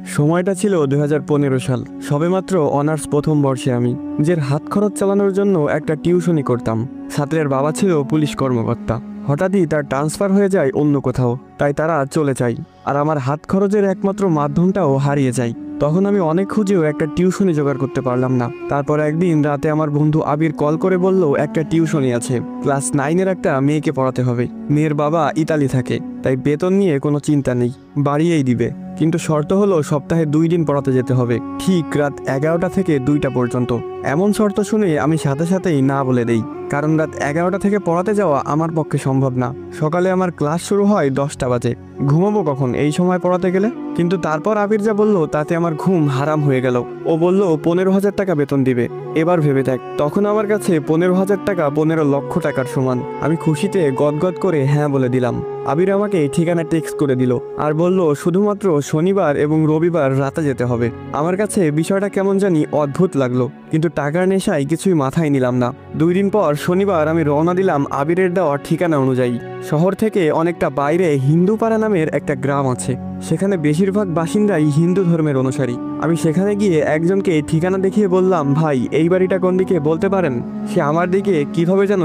সময়টা ছিল 2015 সাল। সবেমাত্র অনার্স প্রথম বর্ষে আমি নিজের হাত খরচ চালানোর জন্য একটা টিউশনি করতাম। ছাত্রের বাবা ছিল পুলিশ কর্মকর্তা। হঠাৎই তার ট্রান্সফার হয়ে যায় অন্য কোথাও, তাই তারা চলে যায় আর আমার হাত খরচের একমাত্র মাধ্যমটাও হারিয়ে যায়। তখন আমি অনেক খুঁজেও একটা টিউশনি জোগাড় করতে পারলাম না। তারপর একদিন রাতে আমার বন্ধু আবির কল করে বলল একটা টিউশনি আছে, ক্লাস 9-এর একটা মেয়েকে পড়াতে হবে। মেয়ের বাবা ইতালি থাকে, তাই বেতন নিয়ে কোনো চিন্তা নেই, বাড়িয়েই দিবে। কিন্তু শর্ত হলো সপ্তাহে 2 দিন পড়াতে যেতে হবে, ঠিক রাত 11টা থেকে 2টা পর্যন্ত। এমন শর্ত শুনে আমি সাথে সাথেই না বলে দেই, কারণ রাত 11টা থেকে পড়াতে যাওয়া আমার পক্ষে সম্ভব না। সকালে আমার ক্লাস শুরু হয় 10টা বাজে, ঘুমাবো কখন এই সময় পড়াতে গেলে? কিন্তু তারপর আবির যা বলল তাতে আমার ঘুম হারাম হয়ে গেল। ও বলল 15,000 টাকা বেতন দিবে। এবার ভেবে দেখ, তখন আমার কাছে 15,000 টাকা 15 লক্ষ টাকার সমান। আমি খুশিতে গদগদ করে হ্যাঁ বলে দিলাম। আবির আমাকে ঠিকানা টেক্সট করে দিল আর বলল শুধুমাত্র শনিবার এবং রবিবার রাতে যেতে হবে। আমার কাছে বিষয়টা কেমন জানি অদ্ভুত লাগলো, কিন্তু টাকার নেশায় কিছুই মাথায় নিলাম না। 2 দিন পর শনিবার আমি রওনা দিলাম আবিরের দেওয়া ঠিকানা অনুযায়ী। শহর থেকে অনেকটা বাইরে হিন্দুপাড়া নামের একটা গ্রাম আছে, সেখানে বেশিরভাগ বাসিন্দাই হিন্দু ধর্মের অনুসারী। আমি সেখানে গিয়ে একজনকে ঠিকানা দেখিয়ে বললাম, ভাই এই বাড়িটা কোন দিকে বলতে পারেন? সে আমার দিকে কিভাবে যেন